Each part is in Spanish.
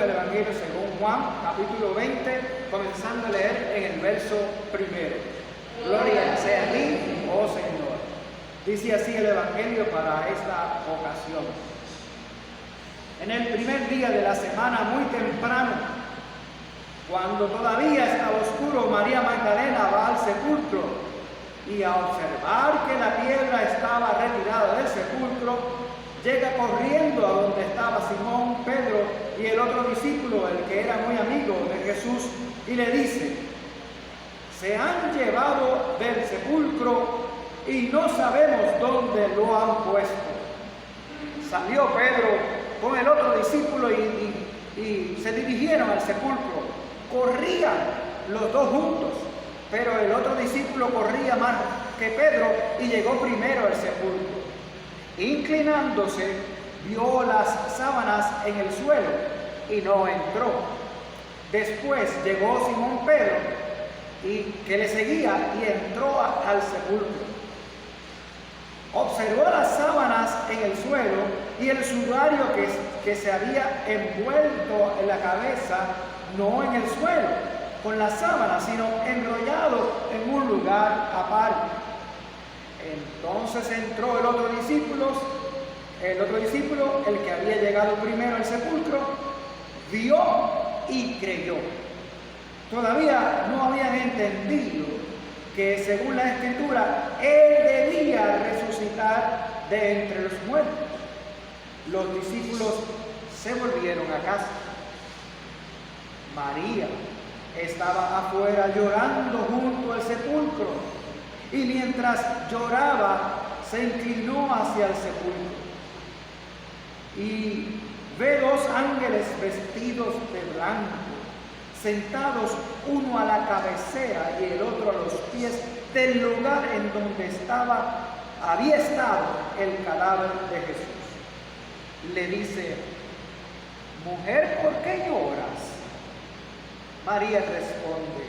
del Evangelio según Juan, capítulo 20, comenzando a leer en el verso 1. Gloria sea a ti, oh Señor. Dice así el Evangelio para esta ocasión. En el primer día de la semana, muy temprano, cuando todavía estaba oscuro, María Magdalena va al sepulcro y a observar que la piedra estaba retirada del sepulcro, llega corriendo a donde estaba Simón, Pedro y el otro discípulo, el que era muy amigo de Jesús, y le dice: se han llevado del sepulcro y no sabemos dónde lo han puesto. Salió Pedro con el otro discípulo y se dirigieron al sepulcro. Corrían los dos juntos, pero el otro discípulo corría más que Pedro y llegó primero al sepulcro. Inclinándose, vio las sábanas en el suelo y no entró. Después llegó Simón Pedro, que le seguía, y entró al sepulcro. Observó las sábanas en el suelo y el sudario que se había envuelto en la cabeza, no en el suelo con las sábanas, sino enrollado en un lugar aparte. Entonces entró el otro discípulo, el que había llegado primero al sepulcro, vio y creyó. Todavía no habían entendido que, según la Escritura, él debía resucitar de entre los muertos. Los discípulos se volvieron a casa. María estaba afuera llorando junto al sepulcro, y mientras lloraba se inclinó hacia el sepulcro y ve dos ángeles vestidos de blanco, sentados uno a la cabecera y el otro a los pies del lugar en donde había estado el cadáver de Jesús. Le dice: mujer, ¿por qué lloras? María responde: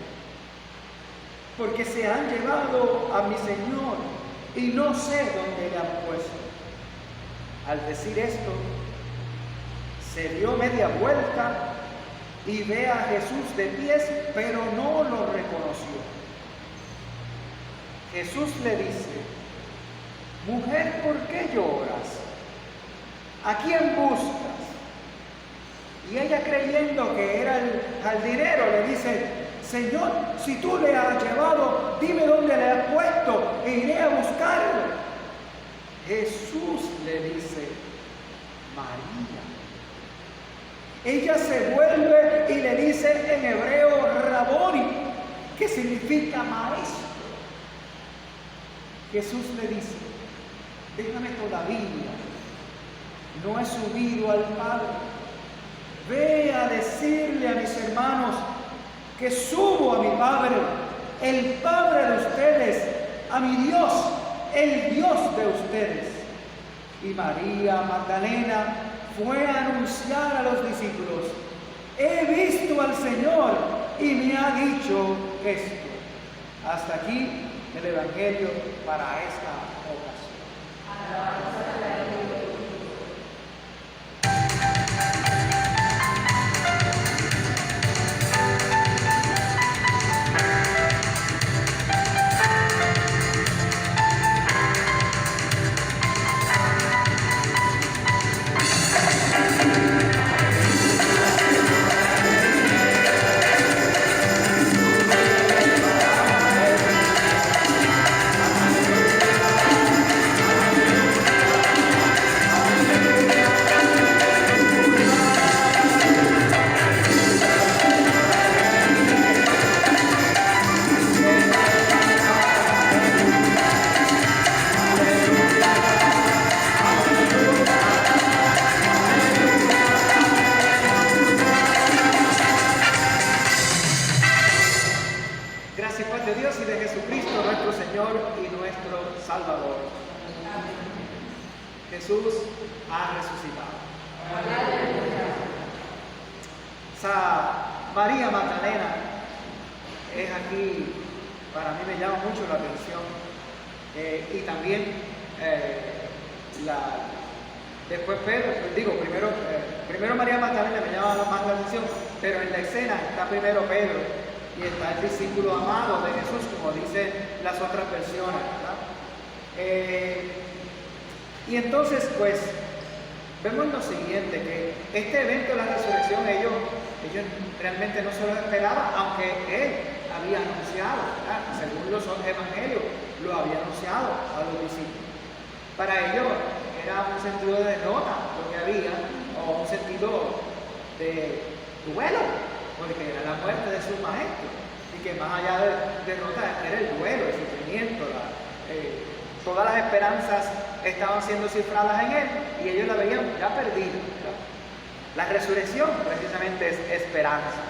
porque se han llevado a mi Señor y no sé dónde le han puesto. Al decir esto, se dio media vuelta y ve a Jesús de pies, pero no lo reconoció. Jesús le dice: mujer, ¿por qué lloras? ¿A quién buscas? Y ella, creyendo que era el jardinero, le dice: Señor, si tú le has llevado, dime dónde le has puesto e iré a buscarlo. Jesús le dice: María. Ella se vuelve y le dice en hebreo Raboni, que significa maestro. Jesús le dice: déjame todavía, no he subido al Padre. Ve a decirle a mis hermanos que subo a mi Padre, el Padre de ustedes, a mi Dios, el Dios de ustedes. Y María Magdalena fue a anunciar a los discípulos: he visto al Señor y me ha dicho esto. Hasta aquí el Evangelio para esta ocasión. Jesús ha resucitado. María Magdalena es aquí, para mí me llama mucho la atención, y también Después Pedro, primero María Magdalena me llama más la atención, pero en la escena está primero Pedro y está el discípulo amado de Jesús, como dicen las otras versiones, ¿verdad? Y entonces, pues, vemos lo siguiente, que este evento de la resurrección ellos realmente no se lo esperaban, aunque él había anunciado, ¿verdad? Según los evangelios, lo había anunciado a los discípulos. Para ellos era un sentido de derrota lo que había, o un sentido de duelo, porque era la muerte de su maestro, y que más allá de derrota era el duelo, el sufrimiento, todas las esperanzas estaban siendo cifradas en él y ellos la veían ya perdida. La resurrección precisamente es esperanza.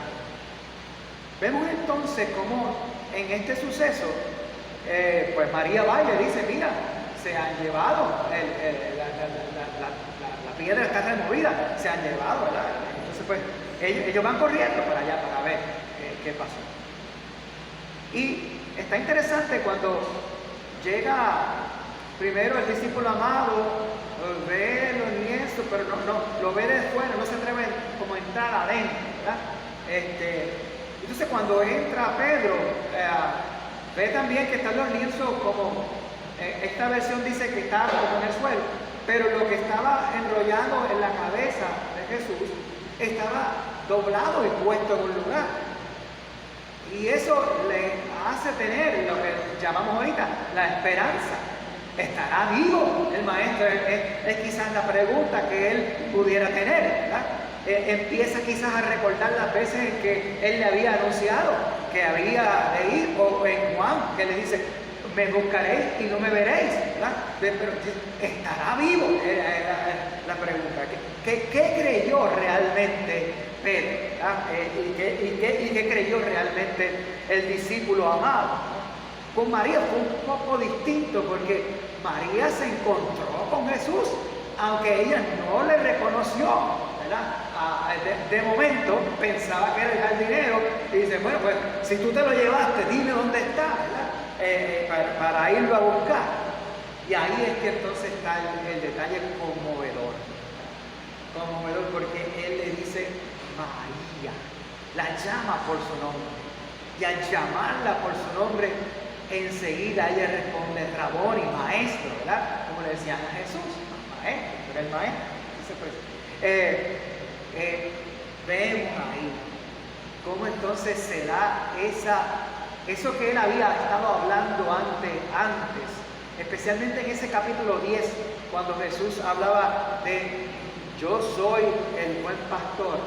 Vemos entonces cómo en este suceso, pues María va y le dice, mira, se han llevado, la piedra está removida, se han llevado, ¿verdad? Entonces pues ellos van corriendo para allá para ver qué pasó. Y está interesante cuando llega primero el discípulo amado, ve los lienzos, pero no lo ve de fuera, no se atreve como a entrar adentro, ¿verdad? Entonces cuando entra Pedro, ve también que están los lienzos como, esta versión dice que estaba como en el suelo, pero lo que estaba enrollado en la cabeza de Jesús estaba doblado y puesto en un lugar. Y eso le hace tener lo que llamamos ahorita la esperanza. ¿Estará vivo el maestro? Es quizás la pregunta que él pudiera tener, ¿verdad? Empieza quizás a recordar las veces en que él le había anunciado que había de ir, o en Juan, que le dice, me buscaréis y no me veréis, ¿verdad? Pero ¿estará vivo? Era la pregunta. ¿Qué creyó realmente Pedro? ¿Y qué creyó realmente el discípulo amado? Con María fue un poco distinto, porque María se encontró con Jesús, aunque ella no le reconoció, ¿verdad? De momento pensaba que era el jardinero y dice, bueno, pues si tú te lo llevaste, dime dónde está, ¿verdad? Para irlo a buscar. Y ahí es que entonces está el detalle conmovedor, porque él le dice María, la llama por su nombre, y al llamarla por su nombre, enseguida ella responde Raboni, maestro, ¿verdad? Como le decían a Jesús, maestro, pero el maestro. Entonces, pues, vemos ahí cómo entonces se da eso que él había estado hablando antes, especialmente en ese capítulo 10, cuando Jesús hablaba de yo soy el buen pastor.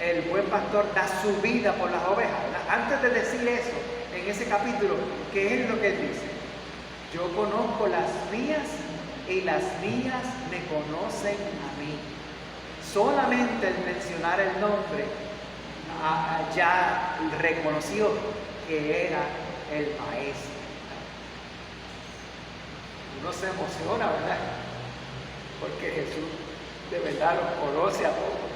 El buen pastor da su vida por las ovejas, ¿verdad? Antes de decir eso, en ese capítulo, ¿qué es lo que él dice? Yo conozco las mías y las mías me conocen a mí. Solamente el mencionar el nombre ya reconoció que era el maestro. Uno se emociona, ¿verdad? Porque Jesús de verdad los conoce a todos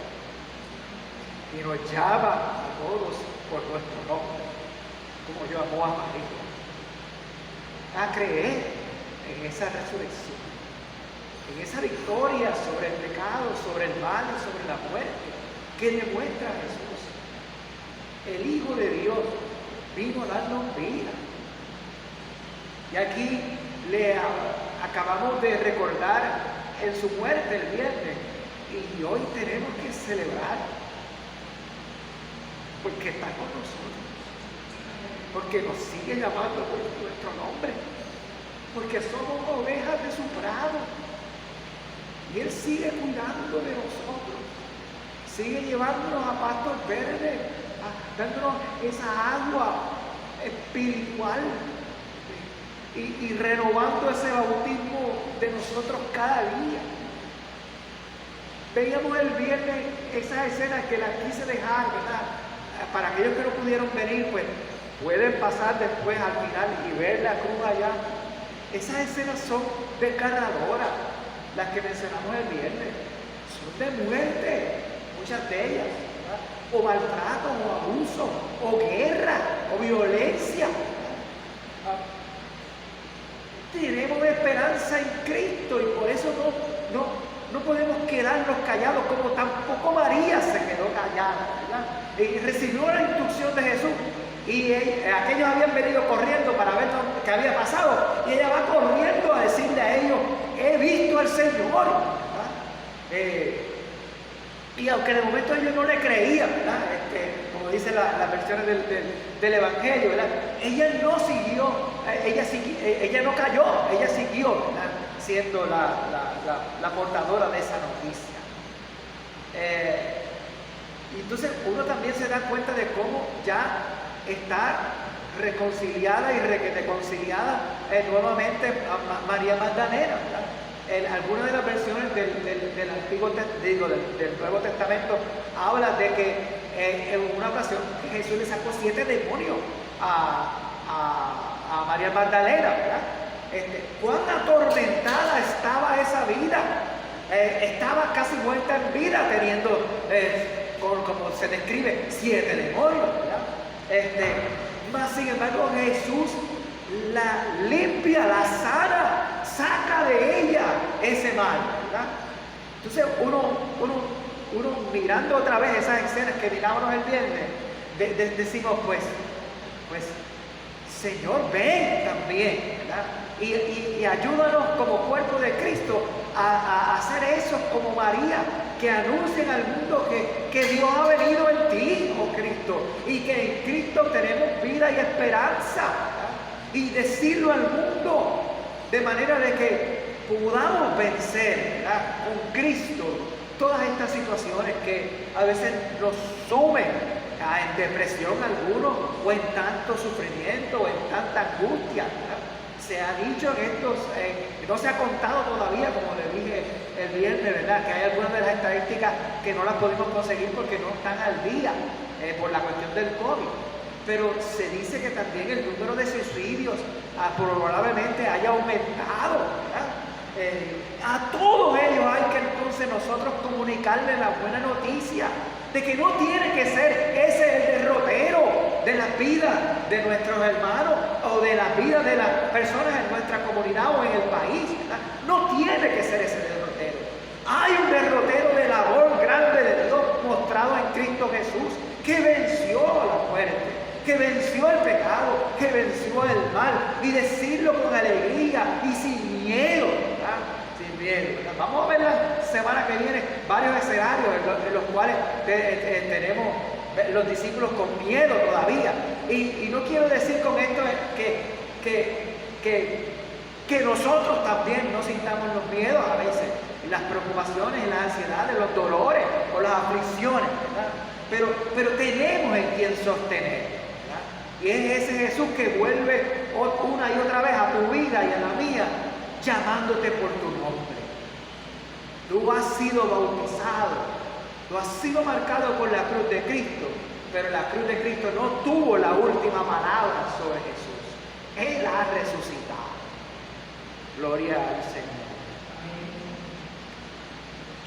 y nos llama a todos por nuestro nombre, como yo amo a María, a creer en esa resurrección, en esa victoria sobre el pecado, sobre el mal y sobre la muerte que demuestra Jesús. El Hijo de Dios vino a darnos vida. Y aquí le acabamos de recordar en su muerte el viernes, y hoy tenemos que celebrar porque está con nosotros, porque nos sigue llamando por nuestro nombre, porque somos ovejas de su prado y Él sigue cuidando de nosotros, sigue llevándonos a pastos verdes, dándonos esa agua espiritual y renovando ese bautismo de nosotros cada día. Veíamos el viernes esas escenas que las quise dejar, ¿verdad? Para aquellos que no pudieron venir, pues pueden pasar después al final y ver la cruz allá. Esas escenas son desgarradoras, las que mencionamos el viernes. Son de muerte, muchas de ellas, ¿verdad? O maltrato, o abuso, o guerra, o violencia. Tenemos esperanza en Cristo y por eso no podemos quedarnos callados, como tampoco María se quedó callada, ¿verdad? Y recibió la instrucción de Jesús. Y aquellos habían venido corriendo para ver lo que había pasado. Y ella va corriendo a decirle a ellos: he visto al Señor, ¿verdad? Y aunque de momento ellos no le creían, ¿verdad? Como dice las versiones del Evangelio, ¿verdad? Ella no siguió, ella no cayó, ella siguió, ¿verdad? Siendo la portadora de esa noticia. Y entonces uno también se da cuenta de cómo ya está reconciliada y reconciliada nuevamente a María Magdalena, ¿verdad? En algunas de las versiones del Nuevo Testamento habla de que en una ocasión Jesús le sacó 7 demonios a María Magdalena, ¿verdad? Cuán atormentada estaba esa vida. Estaba casi muerta en vida, teniendo, como se describe, 7 demonios, ¿verdad? Mas sin embargo Jesús la limpia, la sana, saca de ella ese mal, ¿verdad? Entonces uno mirando otra vez esas escenas que mirábamos el viernes, decimos pues Señor, ven también, ¿verdad? Y ayúdanos como cuerpo de Cristo a hacer eso como María, que anuncien al mundo que Dios ha venido en ti, oh Cristo, y que en Cristo tenemos vida y esperanza, ¿verdad? Y decirlo al mundo de manera de que podamos vencer, ¿verdad?, con Cristo todas estas situaciones que a veces nos sumen en depresión algunos, o en tanto sufrimiento, o en tanta angustia, ¿verdad? Se ha dicho en estos, no se ha contado todavía, como le dije el viernes, ¿verdad?, que hay algunas de las estadísticas que no las podemos conseguir porque no están al día por la cuestión del COVID. Pero se dice que también el número de suicidios probablemente haya aumentado, ¿verdad? A todos ellos hay que entonces nosotros comunicarles la buena noticia de que no tiene que ser ese el derrotero de las vidas de nuestros hermanos o de las vidas de las personas en nuestra comunidad o en el país, ¿verdad? No tiene que ser ese derrotero. Hay un derrotero del amor grande de Dios mostrado en Cristo Jesús, que venció la muerte, que venció el pecado, que venció el mal, y decirlo con alegría y sin miedo, ¿verdad? Sin miedo, ¿verdad? Vamos a ver la semana que viene varios escenarios en los cuales tenemos los discípulos con miedo todavía. Y no quiero decir con esto que nosotros también no sintamos los miedos a veces, las preocupaciones, las ansiedades, los dolores o las aflicciones, ¿verdad? Pero tenemos en quien sostener. Y es ese Jesús que vuelve una y otra vez a tu vida y a la mía, llamándote por tu nombre. Tú has sido bautizado, tú has sido marcado por la cruz de Cristo, pero la cruz de Cristo no tuvo la última palabra sobre Jesús. Él ha resucitado. Gloria al Señor.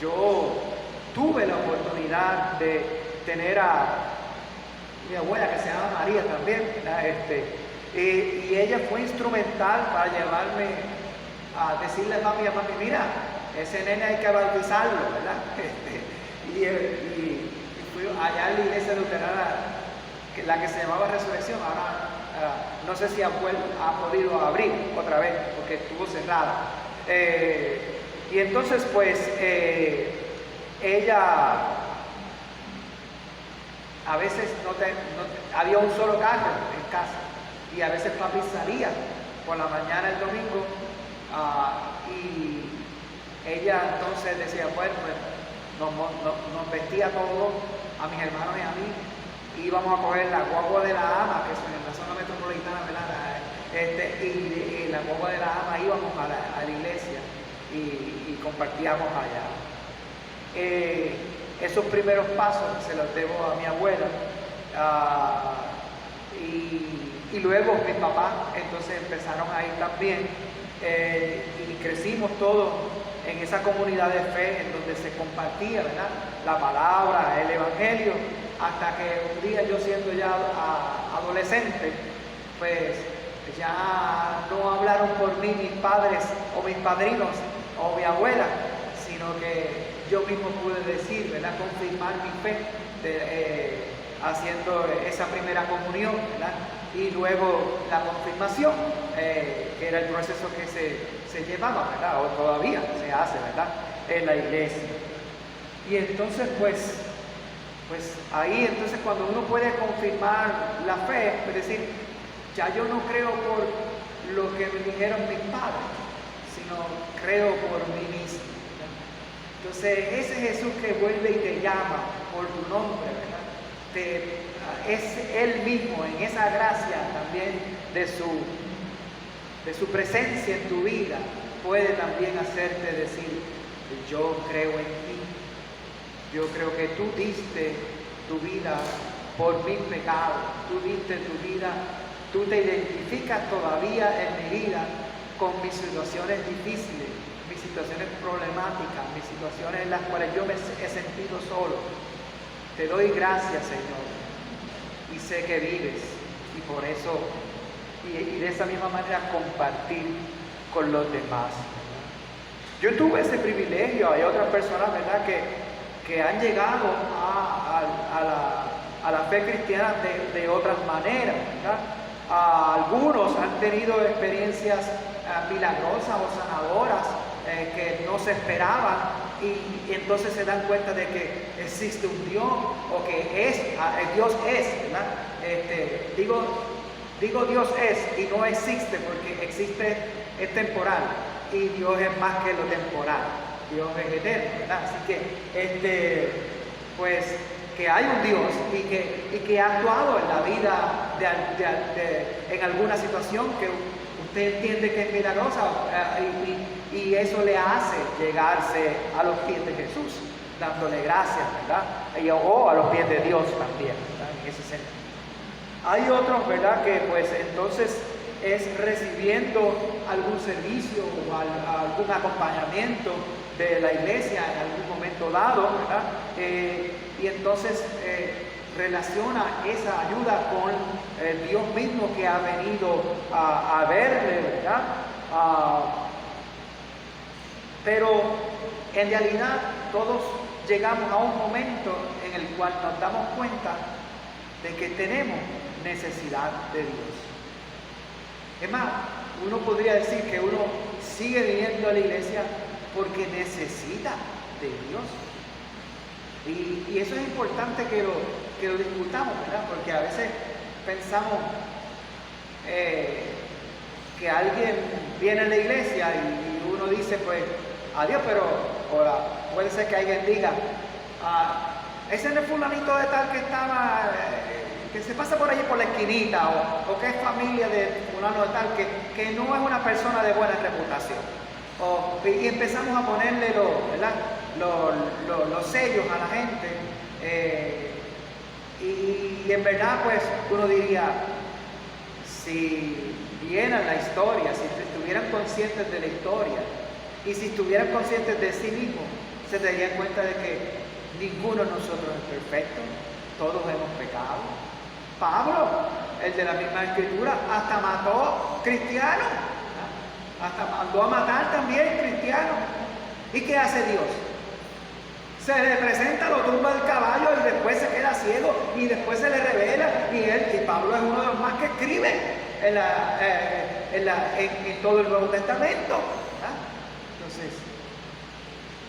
Yo tuve la oportunidad de tener a mi abuela, que se llama María también, ¿verdad? Y ella fue instrumental para llevarme a decirle a papi, mira, ese nene hay que bautizarlo, ¿verdad? Y fui allá a la iglesia luterana, la que se llamaba Resurrección. Ahora no sé si ha podido abrir otra vez porque estuvo cerrada. Y entonces pues ella a veces había un solo carro en casa, y a veces papi salía por la mañana el domingo, y ella entonces decía, bueno, pues nos vestía a todos, a mis hermanos y a mí, íbamos a coger la guagua de la ama, que es en la zona metropolitana, ¿verdad? Y la guagua de la ama íbamos a la iglesia y compartíamos allá. Esos primeros pasos se los debo a mi abuela, y luego mis papás entonces empezaron a ir también, y crecimos todos en esa comunidad de fe en donde se compartía, ¿verdad?, la palabra, el evangelio, hasta que un día, yo siendo ya adolescente, pues ya no hablaron por mí mis padres o mis padrinos o mi abuela, sino que yo mismo pude decir, ¿verdad? Confirmar mi fe haciendo esa primera comunión, ¿verdad? Y luego la confirmación, que era el proceso que se llevaba, ¿verdad? O todavía se hace, ¿verdad? En la iglesia. Y entonces, pues ahí, entonces cuando uno puede confirmar la fe, es decir, ya yo no creo por lo que me dijeron mis padres, sino creo por mí mismo. Entonces, ese Jesús que vuelve y te llama por tu nombre, ¿verdad? Es Él mismo, en esa gracia también de su presencia en tu vida, puede también hacerte decir, yo creo en ti. Yo creo que tú diste tu vida por mis pecados, tú diste tu vida, tú te identificas todavía en mi vida con mis situaciones difíciles, mis situaciones problemáticas, mis situaciones en las cuales yo me he sentido solo. Te doy gracias, Señor, y sé que vives, y por eso, y de esa misma manera compartir con los demás. Yo tuve ese privilegio, hay otras personas, ¿verdad?, que han llegado a la fe cristiana de otras maneras, ¿verdad? Algunos han tenido experiencias milagrosas o sanadoras que no se esperaban y entonces se dan cuenta de que existe un Dios o que Dios es, ¿verdad? Digo Dios es y no existe porque existe, es temporal y Dios es más que lo temporal. Dios es eterno, ¿verdad? Así que, pues, que hay un Dios y que ha actuado en la vida en alguna situación que usted entiende que es milagrosa y eso le hace llegarse a los pies de Jesús, dándole gracias, ¿verdad? O a los pies de Dios también, ¿verdad? En ese sentido. Hay otros, ¿verdad? Que pues entonces es recibiendo algún servicio o algún acompañamiento de la iglesia en algún momento dado, ¿verdad? Y entonces relaciona esa ayuda con Dios mismo que ha venido a verle, ¿verdad? Pero en realidad todos llegamos a un momento en el cual nos damos cuenta de que tenemos necesidad de Dios. Es más, uno podría decir que uno sigue viniendo a la iglesia porque necesita de Dios. Y eso es importante que lo discutamos, ¿verdad? Porque a veces pensamos que alguien viene a la iglesia y uno dice, pues, adiós, pero ahora puede ser que alguien diga, ese no es fulanito de tal que estaba... que se pasa por allí por la esquinita o que es familia de fulano de tal que no es una persona de buena reputación. Y empezamos a ponerle los sellos a la gente y en verdad pues uno diría, si vieran la historia, si estuvieran conscientes de la historia y si estuvieran conscientes de sí mismos, se darían cuenta de que ninguno de nosotros es perfecto, todos hemos pecado. Pablo, el de la misma escritura, hasta mató cristianos, hasta mandó a matar también cristianos. ¿Y qué hace Dios? Se le presenta, lo tumba del caballo y después se queda ciego y después se le revela y Pablo es uno de los más que escribe en todo el Nuevo Testamento. Entonces,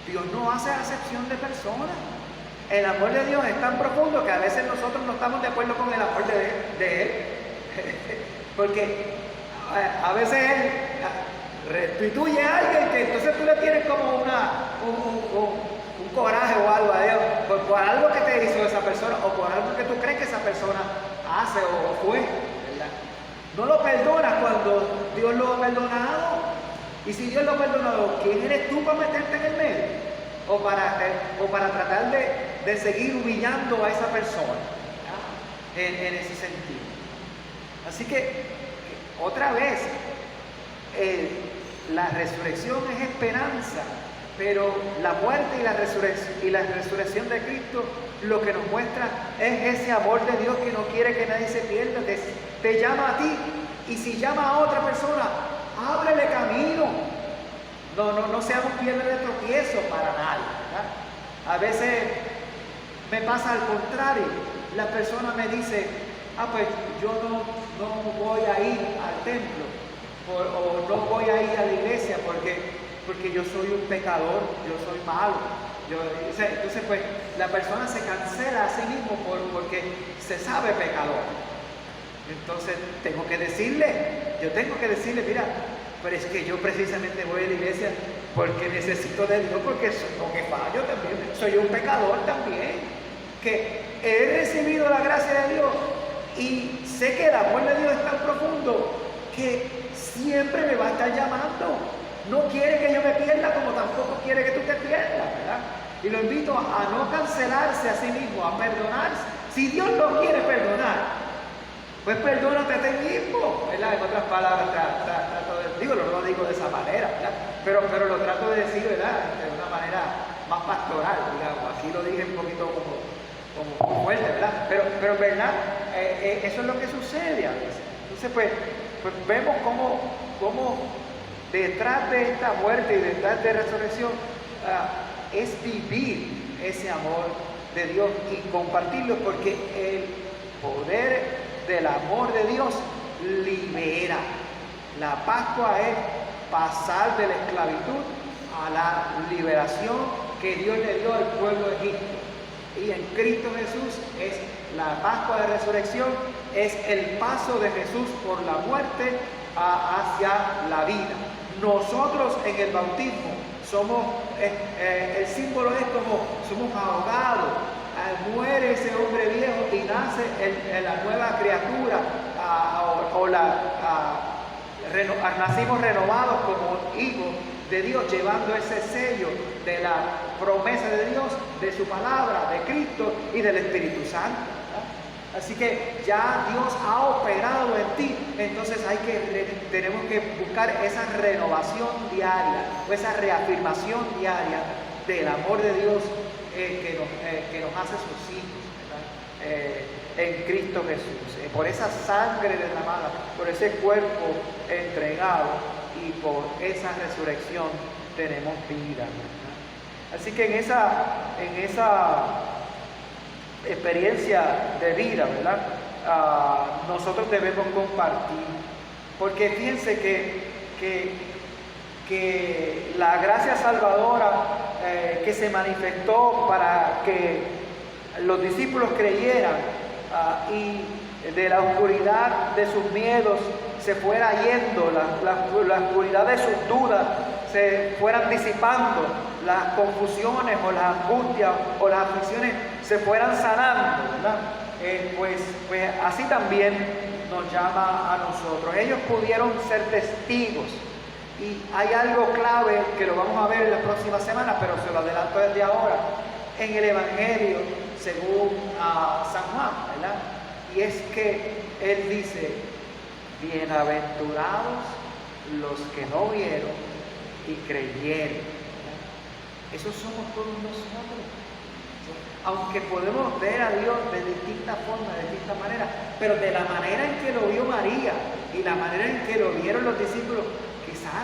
Dios no hace acepción de personas. El amor de Dios es tan profundo que a veces nosotros no estamos de acuerdo con el amor de Él. Porque a veces Él restituye a alguien que entonces tú le tienes como un coraje o algo a Dios por algo que te hizo esa persona o por algo que tú crees que esa persona hace o fue, ¿verdad? No lo perdonas cuando Dios lo ha perdonado. Y si Dios lo ha perdonado, ¿quién eres tú para meterte en el medio? O para tratar de seguir humillando a esa persona, en ese sentido. Así que otra vez, la resurrección es esperanza, pero la muerte y la resurrección de Cristo lo que nos muestra es ese amor de Dios que no quiere que nadie se pierda, que te llama a ti, y si llama a otra persona, ábrele camino. No seamos piedra de tropiezo para nadie, ¿verdad? A veces me pasa al contrario. La persona me dice, pues yo no voy a ir al templo o no voy a ir a la iglesia porque yo soy un pecador, yo soy malo. Entonces pues la persona se cancela a sí mismo porque se sabe pecador. Entonces yo tengo que decirle, mira, pero es que yo precisamente voy a la iglesia porque necesito de Dios, porque fallo también, soy un pecador también, que he recibido la gracia de Dios y sé que el amor de Dios es tan profundo que siempre me va a estar llamando. No quiere que yo me pierda como tampoco quiere que tú te pierdas, ¿verdad? Y lo invito a no cancelarse a sí mismo, a perdonarse. Si Dios no quiere perdonar, pues perdónate a ti mismo, ¿verdad? En otras palabras, no lo digo de esa manera, ¿verdad? Pero lo trato de decir, ¿verdad? De una manera más pastoral, digamos. Aquí lo dije un poquito como fuerte, ¿verdad? Pero ¿verdad? Eso es lo que sucede a veces. Entonces, pues vemos cómo detrás de esta muerte y detrás de resurrección es vivir ese amor de Dios y compartirlo, porque el poder del amor de Dios libera. La Pascua es pasar de la esclavitud a la liberación que Dios le dio al pueblo de Egipto. Y en Cristo Jesús es la Pascua de resurrección, es el paso de Jesús por la muerte hacia la vida. Nosotros en el bautismo somos, el símbolo es como somos ahogados, muere ese hombre viejo y nace la nueva criatura, nacimos renovados como hijos de Dios, llevando ese sello de la promesa de Dios, de su palabra, de Cristo y del Espíritu Santo, ¿verdad? Así que ya Dios ha operado en ti, entonces tenemos que buscar esa renovación diaria o esa reafirmación diaria del amor de Dios que nos hace sus hijos, ¿verdad? En Cristo Jesús, por esa sangre derramada, por ese cuerpo entregado y por esa resurrección tenemos vida, ¿verdad? Así que en esa experiencia de vida, ¿verdad? Nosotros debemos compartir, porque fíjense que la gracia salvadora que se manifestó para que los discípulos creyeran y de la oscuridad de sus miedos se fuera yendo, la oscuridad de sus dudas se fueran disipando, las confusiones o las angustias o las aflicciones se fueran sanando, ¿verdad? Pues así también nos llama a nosotros. Ellos pudieron ser testigos. Y hay algo clave que lo vamos a ver en la próxima semana, pero se lo adelanto desde ahora, en el Evangelio según San Juan, ¿verdad? Y es que él dice, bienaventurados los que no vieron y creyeron, ¿verdad? Esos somos todos nosotros. Aunque podemos ver a Dios de distintas formas, de distintas maneras, pero de la manera en que lo vio María y la manera en que lo vieron los discípulos, quizás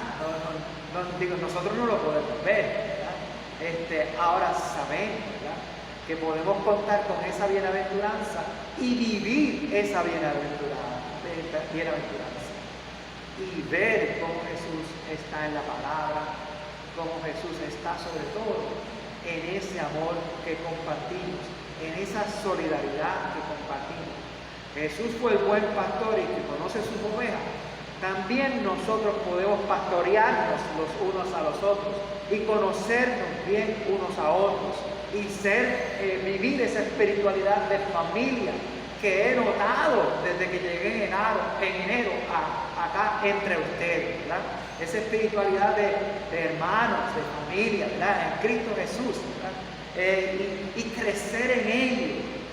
nosotros no lo podemos ver, ¿verdad? Ahora sabemos, ¿verdad?, que podemos contar con esa bienaventuranza y vivir esa bienaventuranza y ver cómo Jesús está en la palabra, cómo Jesús está sobre todo en ese amor que compartimos, en esa solidaridad que compartimos. Jesús fue el buen pastor y que conoce sus ovejas. También nosotros podemos pastorearnos los unos a los otros y conocernos bien unos a otros y vivir esa espiritualidad de familia que he notado desde que llegué en enero acá entre ustedes, ¿verdad? Esa espiritualidad de hermanos, de familia, ¿verdad?, en Cristo Jesús, ¿verdad? Y crecer en ello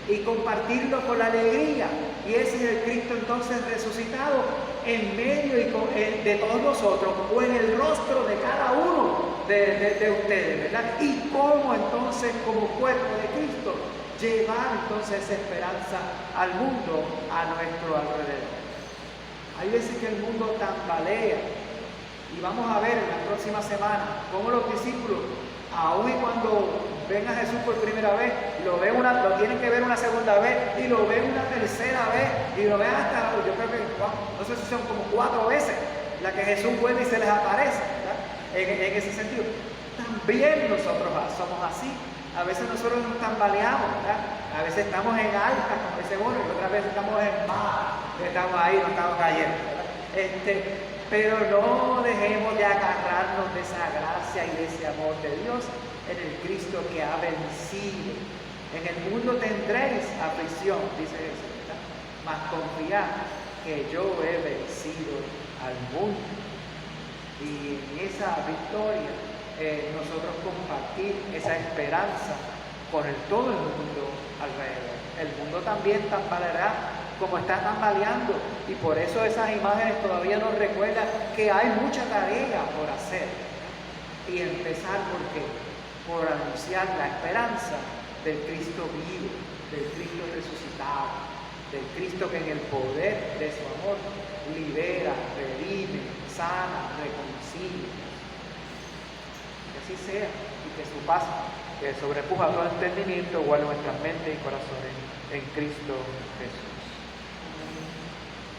y compartirlo con la alegría. Y ese es el Cristo entonces resucitado en medio de todos nosotros, o en el rostro de cada uno de ustedes, ¿verdad? Y cómo entonces como cuerpo de Cristo llevar entonces esa esperanza al mundo a nuestro alrededor. Hay veces que el mundo tambalea y vamos a ver en la próxima semana cómo los discípulos Aún y cuando ven a Jesús por primera vez, lo tienen que ver una segunda vez y lo ven una tercera vez y lo ven hasta, yo creo que, no sé si son como 4 veces la que Jesús vuelve y se les aparece, ¿verdad? En ese sentido. También nosotros somos así. A veces nosotros nos tambaleamos, ¿verdad? A veces estamos en alta, como dice uno, y otras veces estamos en baja, estamos ahí, nos estamos cayendo, ¿verdad? Pero no dejemos de agarrarnos de esa gracia y de ese amor de Dios en el Cristo que ha vencido. En el mundo tendréis aflicción, dice Jesús, ¿verdad? Mas confiad que yo he vencido al mundo. Y en esa victoria nosotros compartir esa esperanza con todo el mundo alrededor. El mundo también tambaleará como está tambaleando, y por eso esas imágenes todavía nos recuerdan que hay mucha tarea por hacer. Y empezar por anunciar la esperanza del Cristo vivo, del Cristo resucitado, del Cristo que en el poder de su amor libera, redime, sana, reconcilia. Que así sea, y que su paz, que sobrepuja todo entendimiento, guarde nuestras mentes y corazones en Cristo Jesús.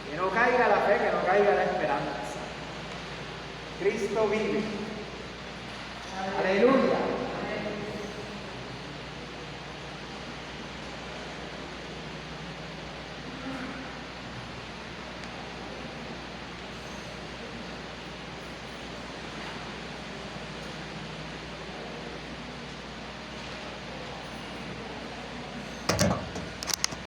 Que no caiga la fe, que no caiga la esperanza. Cristo vive. Aleluya.